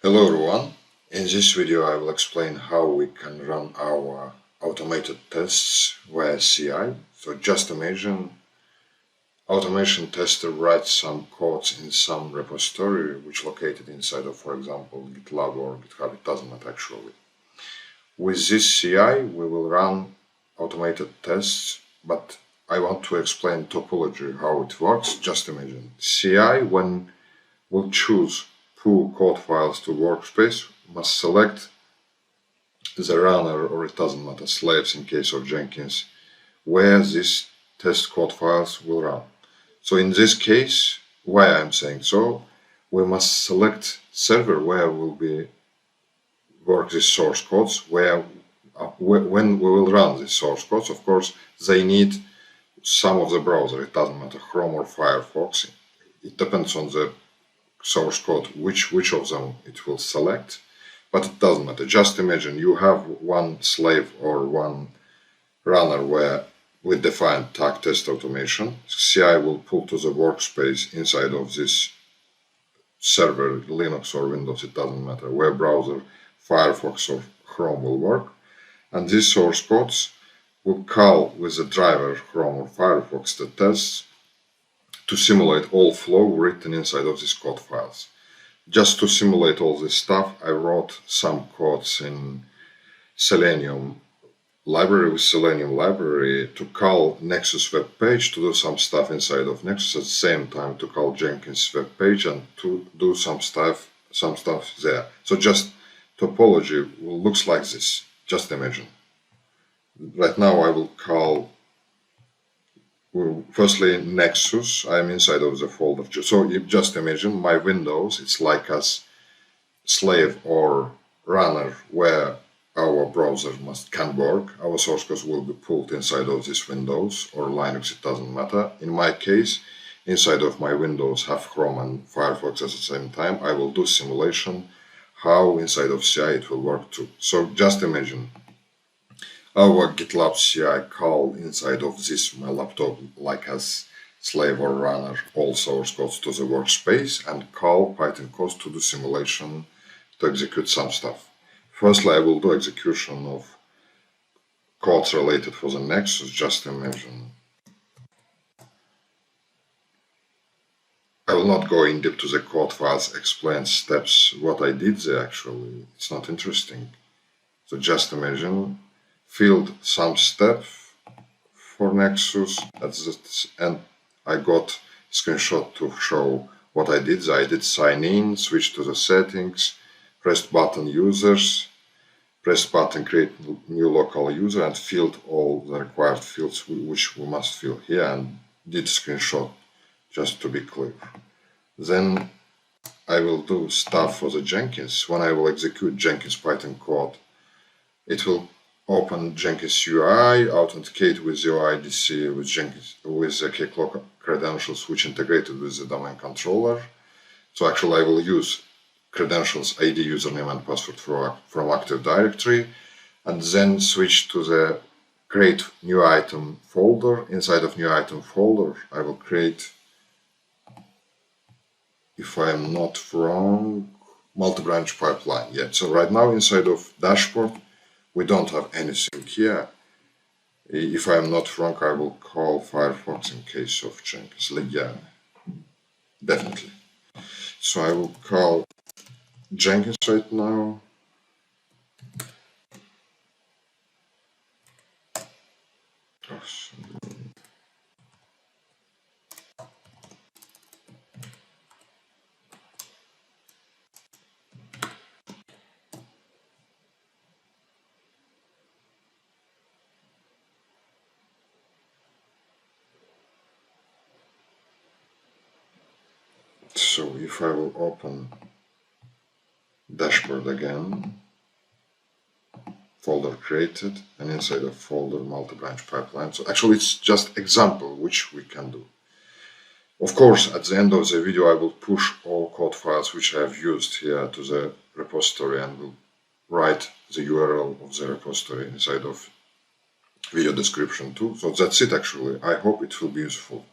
Hello everyone, in this video I will explain how we can run our automated tests via CI. So just imagine automation tester writes some codes in some repository which located inside of, for example, GitLab or GitHub, it doesn't matter actually. With this CI we will run automated tests, but I want to explain topology, how it works. Just imagine CI, when we'll choose pull code files to workspace, must select the runner, or it doesn't matter, slaves in case of Jenkins, where these test code files will run. So in this case, why I'm saying so, we must select server where will be work these source codes, when we will run these source codes. Of course, they need some of the browser, it doesn't matter, Chrome or Firefox. It depends on the source code, which of them it will select, but it doesn't matter. Just imagine you have one slave or one runner where we define tag test automation. CI will pull to the workspace inside of this server, Linux or Windows, it doesn't matter, web browser, Firefox or Chrome will work, and these source codes will call with the driver Chrome or Firefox the tests to simulate all flow written inside of these code files. Just to simulate all this stuff, I wrote some codes in Selenium library, with Selenium library, to call Nexus web page, to do some stuff inside of Nexus at the same time, to call Jenkins web page and to do some stuff there. So just topology looks like this. Just imagine. Right now I will call firstly Nexus. I'm inside of the folder. So you just imagine my Windows, it's like a slave or runner where our browser can work. Our source code will be pulled inside of this Windows or Linux, it doesn't matter. In my case, inside of my Windows have Chrome and Firefox at the same time. I will do simulation how inside of CI it will work too. So just imagine our GitLab CI call inside of this my laptop like as slave or runner all source codes to the workspace and call Python codes to do simulation to execute some stuff. Firstly, I will do execution of codes related for the Nexus. Just imagine. I will not go in deep to the code files, explain steps, what I did there actually. It's not interesting. So just imagine, filled some step for Nexus, and I got screenshot to show what I did. I did sign in, switch to the settings, pressed button users, pressed button create new local user, and filled all the required fields which we must fill here, and did screenshot just to be clear. Then I will do stuff for the Jenkins. When I will execute Jenkins Python code, it will open Jenkins UI, authenticate with UIDC with Jenkins with the Keycloak credentials which integrated with the domain controller. So actually I will use credentials, ID, username and password from Active Directory, and then switch to the create new item folder. Inside of new item folder I will create, if I am not wrong, multi-branch pipeline. Yeah, so right now inside of dashboard we don't have anything here. If I am not wrong, I will call Firefox in case of Jenkins. Yeah, definitely. So I will call Jenkins right now. So if I will open dashboard again, folder created, and inside of folder multi-branch pipeline. So actually it's just example which we can do. Of course, at the end of the video I will push all code files which I have used here to the repository and will write the URL of the repository inside of video description too. So that's it actually. I hope it will be useful.